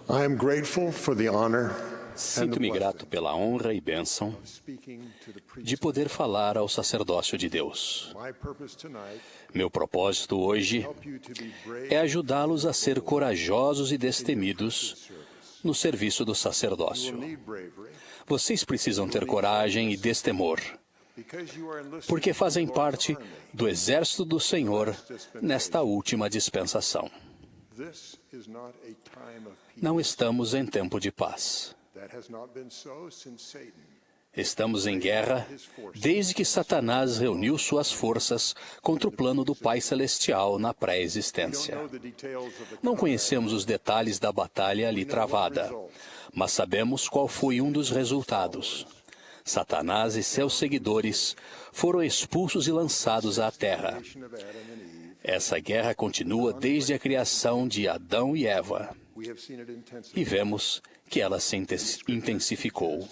I am grateful for the honor Sinto-me grato pela honra e bênção de poder falar ao sacerdócio de Deus. Meu propósito hoje é ajudá-los a ser corajosos e destemidos no serviço do sacerdócio. Vocês precisam ter coragem e destemor, porque fazem parte do exército do Senhor nesta última dispensação. Não estamos em tempo de paz. Estamos em guerra desde que Satanás reuniu suas forças contra o plano do Pai Celestial na pré-existência. Não conhecemos os detalhes da batalha ali travada, mas sabemos qual foi um dos resultados. Satanás e seus seguidores foram expulsos e lançados à terra. Essa guerra continua desde a criação de Adão e Eva. E vemos que ela se intensificou.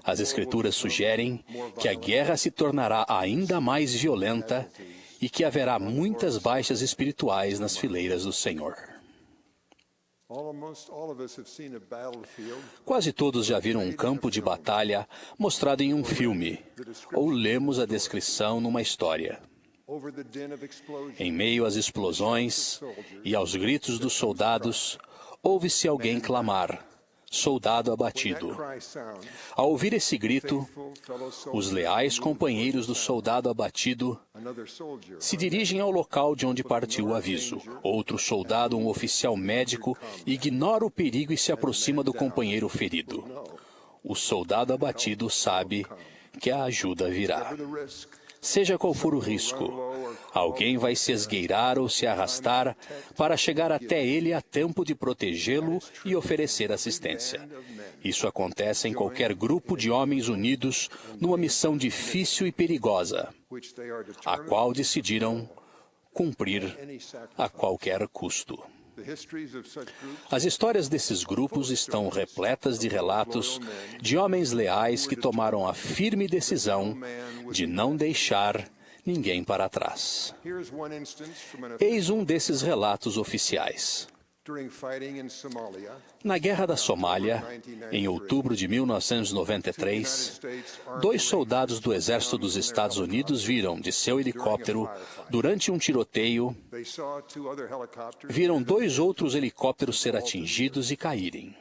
As Escrituras sugerem que a guerra se tornará ainda mais violenta e que haverá muitas baixas espirituais nas fileiras do Senhor. Quase todos já viram um campo de batalha mostrado em um filme, ou lemos a descrição numa história. Em meio às explosões e aos gritos dos soldados, ouve-se alguém clamar: soldado abatido. Ao ouvir esse grito, os leais companheiros do soldado abatido se dirigem ao local de onde partiu o aviso. Outro soldado, um oficial médico, ignora o perigo e se aproxima do companheiro ferido. O soldado abatido sabe que a ajuda virá. Seja qual for o risco, alguém vai se esgueirar ou se arrastar para chegar até ele a tempo de protegê-lo e oferecer assistência. Isso acontece em qualquer grupo de homens unidos numa missão difícil e perigosa, a qual decidiram cumprir a qualquer custo. As histórias desses grupos estão repletas de relatos de homens leais que tomaram a firme decisão de não deixar ninguém para trás. Eis um desses relatos oficiais. Na Guerra da Somália, em outubro de 1993, 2 soldados do Exército dos Estados Unidos viram de seu helicóptero, durante um tiroteio, viram 2 outros helicópteros ser atingidos e caírem.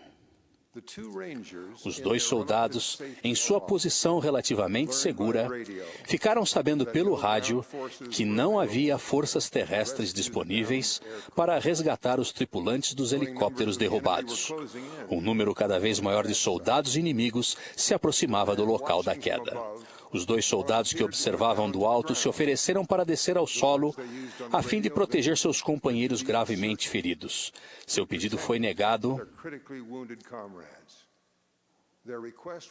Os 2 soldados, em sua posição relativamente segura, ficaram sabendo pelo rádio que não havia forças terrestres disponíveis para resgatar os tripulantes dos helicópteros derrubados. Um número cada vez maior de soldados inimigos se aproximava do local da queda. Os 2 soldados que observavam do alto se ofereceram para descer ao solo a fim de proteger seus companheiros gravemente feridos. Seu pedido foi negado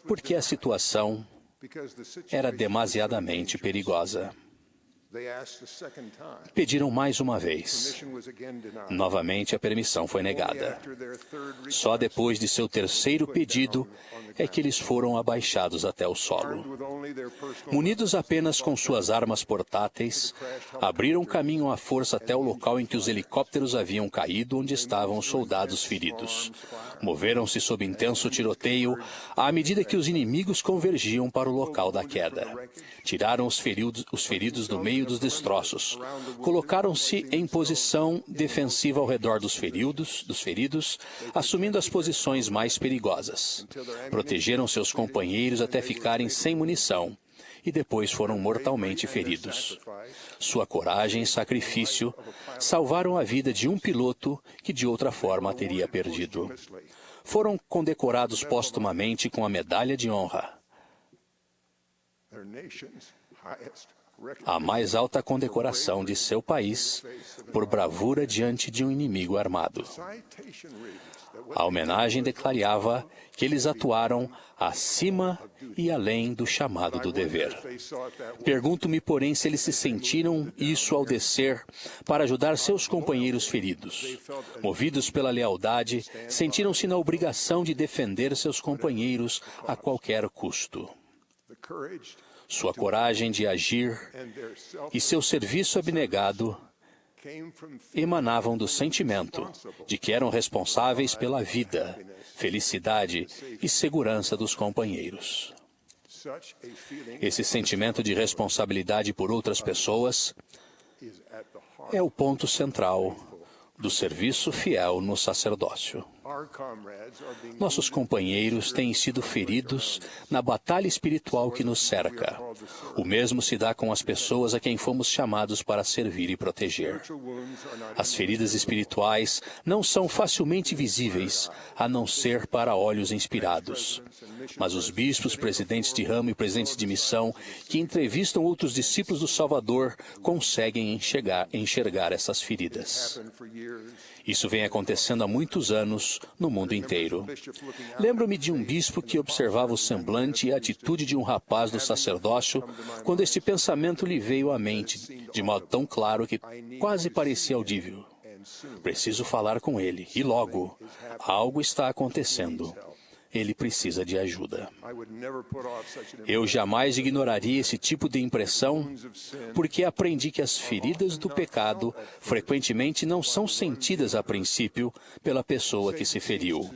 porque a situação era demasiadamente perigosa. Pediram mais uma vez. Novamente a permissão foi negada. Só depois de seu terceiro pedido é que eles foram abaixados até o solo. Munidos apenas com suas armas portáteis, abriram caminho à força até o local em que os helicópteros haviam caído, onde estavam os soldados feridos. Moveram-se sob intenso tiroteio à medida que os inimigos convergiam para o local da queda. Tiraram os feridos do meio dos destroços. Colocaram-se em posição defensiva ao redor dos feridos, assumindo as posições mais perigosas. Protegeram seus companheiros até ficarem sem munição e depois foram mortalmente feridos. Sua coragem e sacrifício salvaram a vida de um piloto que de outra forma teria perdido. Foram condecorados póstumamente com a Medalha de Honra, a mais alta condecoração de seu país por bravura diante de um inimigo armado. A homenagem declarava que eles atuaram acima e além do chamado do dever. Pergunto-me, porém, se eles se sentiram isso ao descer para ajudar seus companheiros feridos. Movidos pela lealdade, sentiram-se na obrigação de defender seus companheiros a qualquer custo. Sua coragem de agir e seu serviço abnegado emanavam do sentimento de que eram responsáveis pela vida, felicidade e segurança dos companheiros. Esse sentimento de responsabilidade por outras pessoas é o ponto central do serviço fiel no sacerdócio. Nossos companheiros têm sido feridos na batalha espiritual que nos cerca. O mesmo se dá com as pessoas a quem fomos chamados para servir e proteger. As feridas espirituais não são facilmente visíveis, a não ser para olhos inspirados. Mas os bispos, presidentes de ramo e presidentes de missão que entrevistam outros discípulos do Salvador conseguem enxergar essas feridas. Isso vem acontecendo há muitos anos no mundo inteiro. Lembro-me de um bispo que observava o semblante e a atitude de um rapaz do sacerdócio quando este pensamento lhe veio à mente, de modo tão claro que quase parecia audível. Preciso falar com ele, e logo, algo está acontecendo. Ele precisa de ajuda. Eu jamais ignoraria esse tipo de impressão, porque aprendi que as feridas do pecado frequentemente não são sentidas a princípio pela pessoa que se feriu.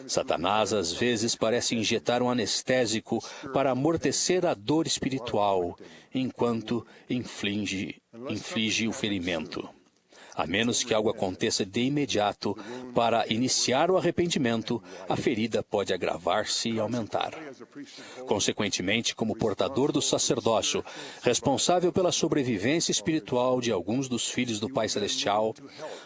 Satanás, às vezes, parece injetar um anestésico para amortecer a dor espiritual, enquanto inflige o ferimento. A menos que algo aconteça de imediato para iniciar o arrependimento, a ferida pode agravar-se e aumentar. Consequentemente, como portador do sacerdócio, responsável pela sobrevivência espiritual de alguns dos filhos do Pai Celestial,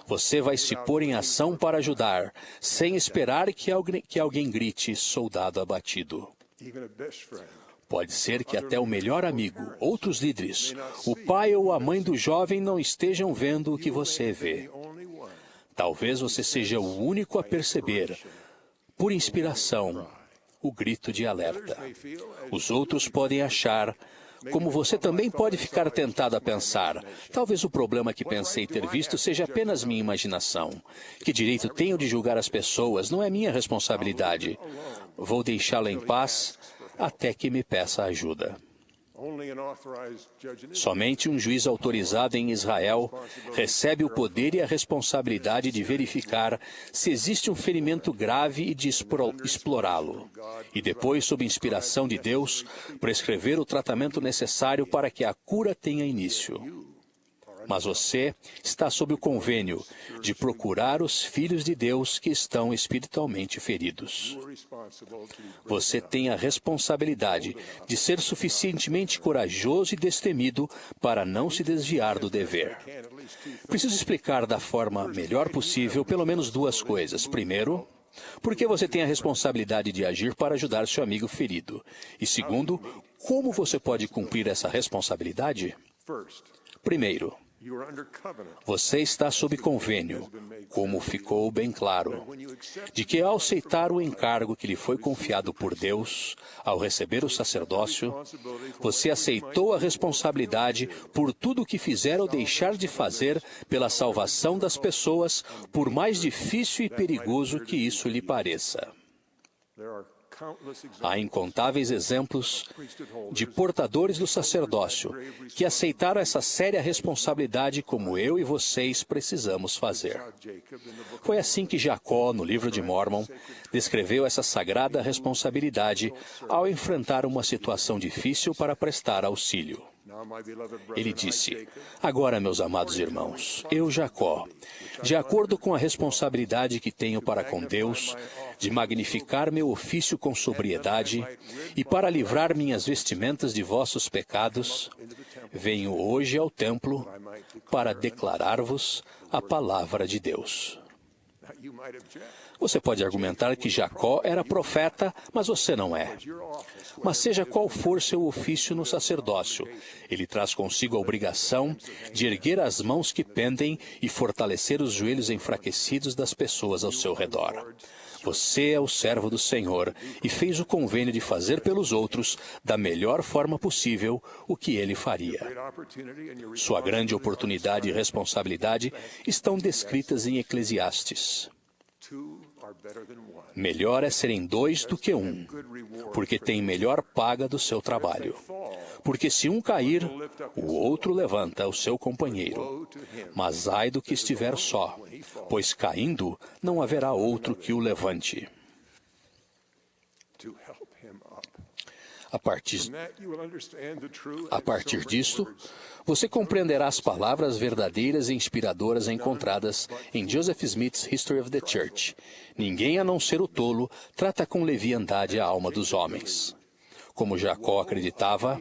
você vai se pôr em ação para ajudar, sem esperar que alguém grite, soldado abatido. Pode ser que até o melhor amigo, outros líderes, o pai ou a mãe do jovem não estejam vendo o que você vê. Talvez você seja o único a perceber, por inspiração, o grito de alerta. Os outros podem achar, como você também pode ficar tentado a pensar, talvez o problema que pensei ter visto seja apenas minha imaginação. Que direito tenho de julgar as pessoas? Não é minha responsabilidade. Vou deixá-la em paz até que me peça ajuda. Somente um juiz autorizado em Israel recebe o poder e a responsabilidade de verificar se existe um ferimento grave e de explorá-lo. E depois, sob inspiração de Deus, prescrever o tratamento necessário para que a cura tenha início. Mas você está sob o convênio de procurar os filhos de Deus que estão espiritualmente feridos. Você tem a responsabilidade de ser suficientemente corajoso e destemido para não se desviar do dever. Preciso explicar da forma melhor possível pelo menos duas coisas. Primeiro, porque você tem a responsabilidade de agir para ajudar seu amigo ferido. E segundo, como você pode cumprir essa responsabilidade? Primeiro, você está sob convênio, como ficou bem claro, de que ao aceitar o encargo que lhe foi confiado por Deus, ao receber o sacerdócio, você aceitou a responsabilidade por tudo o que fizer ou deixar de fazer pela salvação das pessoas, por mais difícil e perigoso que isso lhe pareça. Há incontáveis exemplos de portadores do sacerdócio que aceitaram essa séria responsabilidade como eu e vocês precisamos fazer. Foi assim que Jacó, no livro de Mórmon, descreveu essa sagrada responsabilidade ao enfrentar uma situação difícil para prestar auxílio. Ele disse: "Agora, meus amados irmãos, eu, Jacó, de acordo com a responsabilidade que tenho para com Deus, de magnificar meu ofício com sobriedade e para livrar minhas vestimentas de vossos pecados, venho hoje ao templo para declarar-vos a palavra de Deus." Você pode argumentar que Jacó era profeta, mas você não é. Mas seja qual for seu ofício no sacerdócio, ele traz consigo a obrigação de erguer as mãos que pendem e fortalecer os joelhos enfraquecidos das pessoas ao seu redor. Você é o servo do Senhor e fez o convênio de fazer pelos outros, da melhor forma possível, o que ele faria. Sua grande oportunidade e responsabilidade estão descritas em Eclesiastes. Melhor é serem dois do que um, porque tem melhor paga do seu trabalho. Porque se um cair, o outro levanta o seu companheiro. Mas ai do que estiver só, pois caindo não haverá outro que o levante. A partir disto, você compreenderá as palavras verdadeiras e inspiradoras encontradas em Joseph Smith's History of the Church. Ninguém, a não ser o tolo, trata com leviandade a alma dos homens. Como Jacó acreditava,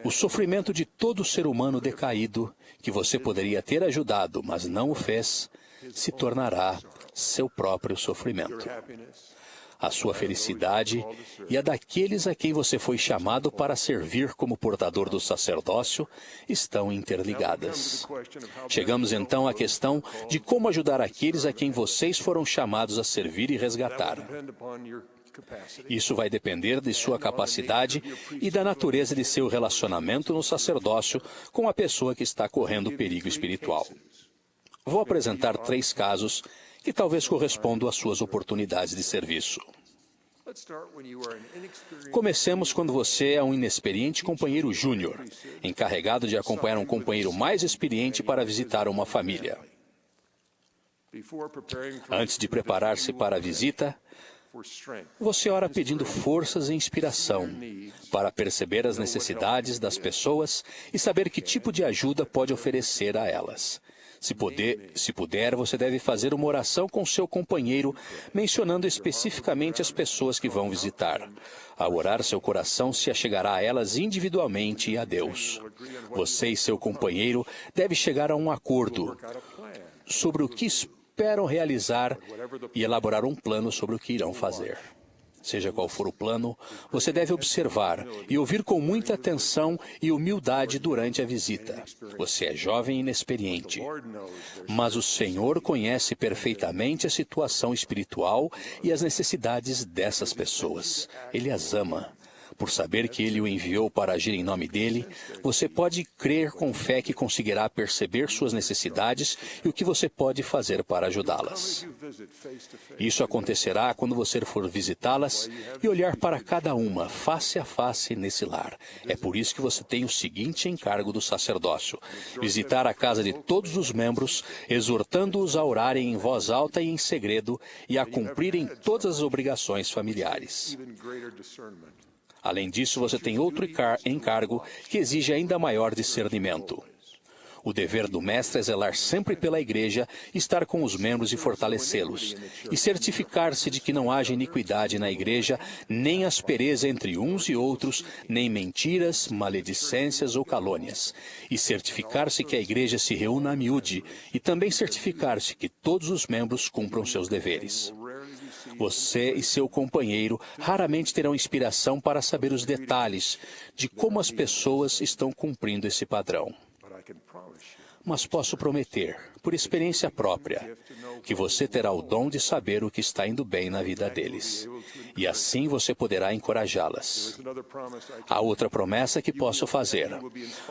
o sofrimento de todo ser humano decaído, que você poderia ter ajudado, mas não o fez, se tornará seu próprio sofrimento. A sua felicidade e a daqueles a quem você foi chamado para servir como portador do sacerdócio estão interligadas. Chegamos então à questão de como ajudar aqueles a quem vocês foram chamados a servir e resgatar. Isso vai depender de sua capacidade e da natureza de seu relacionamento no sacerdócio com a pessoa que está correndo perigo espiritual. Vou apresentar 3 casos que talvez correspondam às suas oportunidades de serviço. Comecemos quando você é um inexperiente companheiro júnior, encarregado de acompanhar um companheiro mais experiente para visitar uma família. Antes de preparar-se para a visita, você ora pedindo forças e inspiração para perceber as necessidades das pessoas e saber que tipo de ajuda pode oferecer a elas. Se puder, você deve fazer uma oração com seu companheiro, mencionando especificamente as pessoas que vão visitar. Ao orar, seu coração se achegará a elas individualmente e a Deus. Você e seu companheiro devem chegar a um acordo sobre o que esperam realizar e elaborar um plano sobre o que irão fazer. Seja qual for o plano, você deve observar e ouvir com muita atenção e humildade durante a visita. Você é jovem e inexperiente, mas o Senhor conhece perfeitamente a situação espiritual e as necessidades dessas pessoas. Ele as ama. Por saber que Ele o enviou para agir em nome dEle, você pode crer com fé que conseguirá perceber suas necessidades e o que você pode fazer para ajudá-las. Isso acontecerá quando você for visitá-las e olhar para cada uma, face a face, nesse lar. É por isso que você tem o seguinte encargo do sacerdócio: visitar a casa de todos os membros, exortando-os a orarem em voz alta e em segredo e a cumprirem todas as obrigações familiares. Além disso, você tem outro encargo que exige ainda maior discernimento. O dever do mestre é zelar sempre pela igreja, estar com os membros e fortalecê-los, e certificar-se de que não haja iniquidade na igreja, nem aspereza entre uns e outros, nem mentiras, maledicências ou calúnias, e certificar-se que a igreja se reúna a miúde, e também certificar-se que todos os membros cumpram seus deveres. Você e seu companheiro raramente terão inspiração para saber os detalhes de como as pessoas estão cumprindo esse padrão. Mas posso prometer, por experiência própria, que você terá o dom de saber o que está indo bem na vida deles. E assim você poderá encorajá-las. Há outra promessa que posso fazer.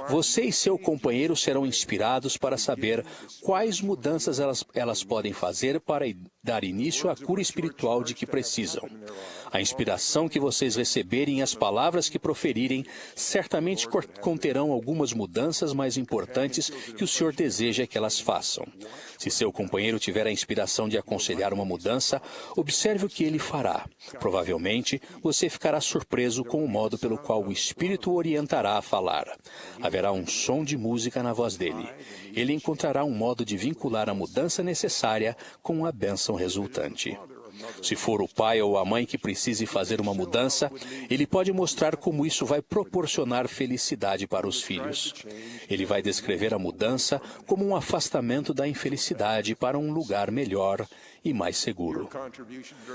Você e seu companheiro serão inspirados para saber quais mudanças elas podem fazer para dar início à cura espiritual de que precisam. A inspiração que vocês receberem e as palavras que proferirem certamente conterão algumas mudanças mais importantes que o Senhor deseja que elas façam. Se seu companheiro tiver a inspiração de aconselhar uma mudança, observe o que ele fará. Provavelmente, você ficará surpreso com o modo pelo qual o Espírito o orientará a falar. Haverá um som de música na voz dele. Ele encontrará um modo de vincular a mudança necessária com a bênção resultante. Se for o pai ou a mãe que precise fazer uma mudança, ele pode mostrar como isso vai proporcionar felicidade para os filhos. Ele vai descrever a mudança como um afastamento da infelicidade para um lugar melhor e mais seguro.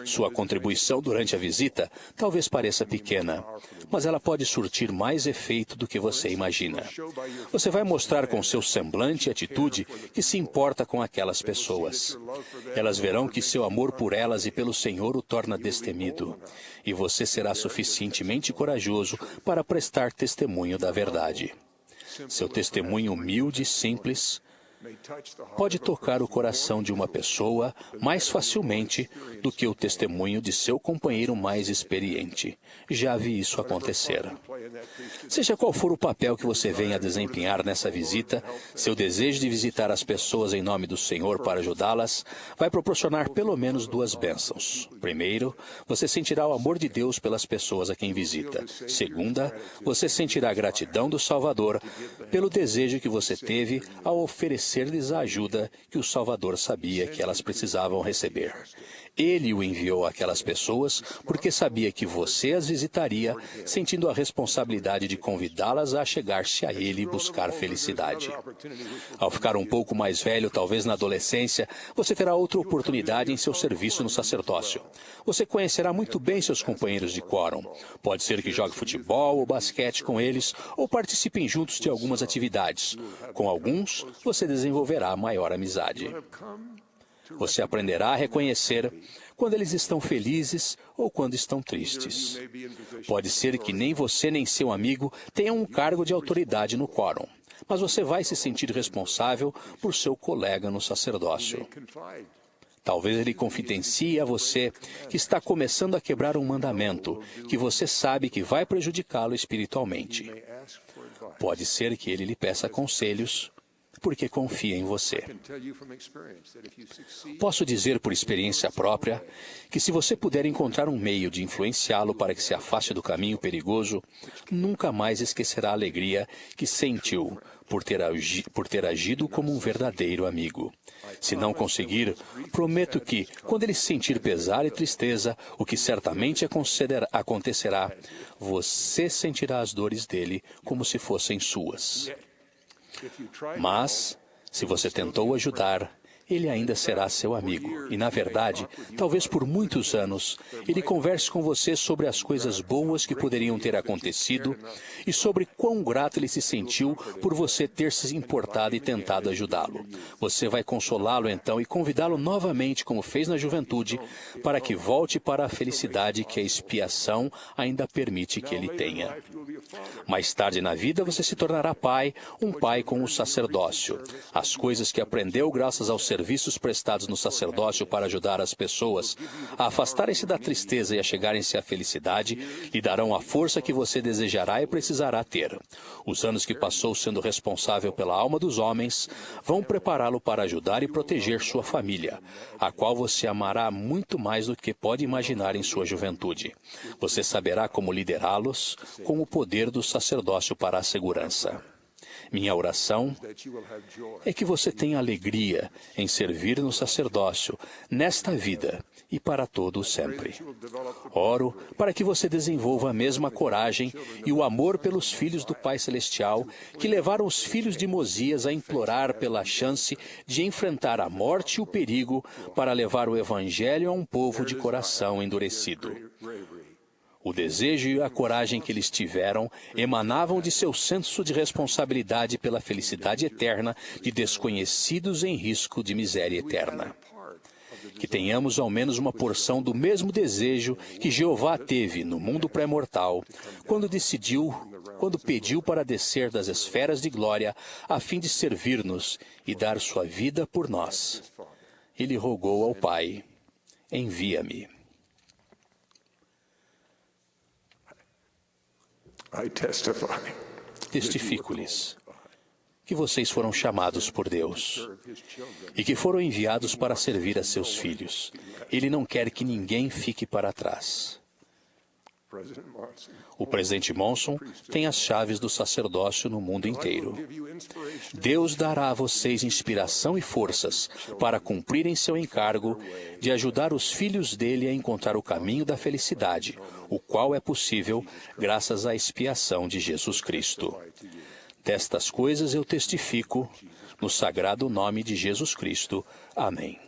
Sua contribuição durante a visita talvez pareça pequena, mas ela pode surtir mais efeito do que você imagina. Você vai mostrar com seu semblante e atitude que se importa com aquelas pessoas. Elas verão que seu amor por elas e pelo Senhor o torna destemido, e você será suficientemente corajoso para prestar testemunho da verdade. Seu testemunho humilde e simples pode tocar o coração de uma pessoa mais facilmente do que o testemunho de seu companheiro mais experiente. Já vi isso acontecer. Seja qual for o papel que você venha a desempenhar nessa visita, seu desejo de visitar as pessoas em nome do Senhor para ajudá-las vai proporcionar pelo menos duas bênçãos. Primeiro, você sentirá o amor de Deus pelas pessoas a quem visita. Segunda, você sentirá a gratidão do Salvador pelo desejo que você teve ao oferecer-lhes a ajuda que o Salvador sabia que elas precisavam receber. Ele o enviou àquelas pessoas porque sabia que você as visitaria, sentindo a responsabilidade de convidá-las a chegar-se a Ele e buscar felicidade. Ao ficar um pouco mais velho, talvez na adolescência, você terá outra oportunidade em seu serviço no sacerdócio. Você conhecerá muito bem seus companheiros de quórum. Pode ser que jogue futebol ou basquete com eles, ou participem juntos de algumas atividades. Com alguns, você desenvolverá maior amizade. Você aprenderá a reconhecer quando eles estão felizes ou quando estão tristes. Pode ser que nem você nem seu amigo tenham um cargo de autoridade no quórum, mas você vai se sentir responsável por seu colega no sacerdócio. Talvez ele confidencie a você que está começando a quebrar um mandamento, que você sabe que vai prejudicá-lo espiritualmente. Pode ser que ele lhe peça conselhos, porque confia em você. Posso dizer por experiência própria que se você puder encontrar um meio de influenciá-lo para que se afaste do caminho perigoso, nunca mais esquecerá a alegria que sentiu por ter agido como um verdadeiro amigo. Se não conseguir, prometo que, quando ele sentir pesar e tristeza, o que certamente acontecerá, você sentirá as dores dele como se fossem suas. Mas, se você tentou ajudar, ele ainda será seu amigo. E, na verdade, talvez por muitos anos, ele converse com você sobre as coisas boas que poderiam ter acontecido e sobre quão grato ele se sentiu por você ter se importado e tentado ajudá-lo. Você vai consolá-lo então e convidá-lo novamente, como fez na juventude, para que volte para a felicidade que a expiação ainda permite que ele tenha. Mais tarde na vida, você se tornará pai, um pai com o sacerdócio. As coisas que aprendeu graças aos serviços prestados no sacerdócio para ajudar as pessoas a afastarem-se da tristeza e a chegarem-se à felicidade, lhe darão a força que você desejará e precisará ter. Os anos que passou sendo responsável pela alma dos homens vão prepará-lo para ajudar e proteger sua família, a qual você amará muito mais do que pode imaginar em sua juventude. Você saberá como liderá-los com o poder do sacerdócio para a segurança. Minha oração é que você tenha alegria em servir no sacerdócio, nesta vida e para todo o sempre. Oro para que você desenvolva a mesma coragem e o amor pelos filhos do Pai Celestial que levaram os filhos de Mosias a implorar pela chance de enfrentar a morte e o perigo para levar o Evangelho a um povo de coração endurecido. O desejo e a coragem que eles tiveram emanavam de seu senso de responsabilidade pela felicidade eterna de desconhecidos em risco de miséria eterna. Que tenhamos ao menos uma porção do mesmo desejo que Jeová teve no mundo pré-mortal, quando pediu para descer das esferas de glória a fim de servir-nos e dar sua vida por nós. Ele rogou ao Pai: envia-me. Testifico-lhes que vocês foram chamados por Deus e que foram enviados para servir a seus filhos. Ele não quer que ninguém fique para trás. O presidente Monson tem as chaves do sacerdócio no mundo inteiro. Deus dará a vocês inspiração e forças para cumprirem seu encargo de ajudar os filhos dele a encontrar o caminho da felicidade, o qual é possível graças à expiação de Jesus Cristo. Destas coisas eu testifico, no sagrado nome de Jesus Cristo. Amém.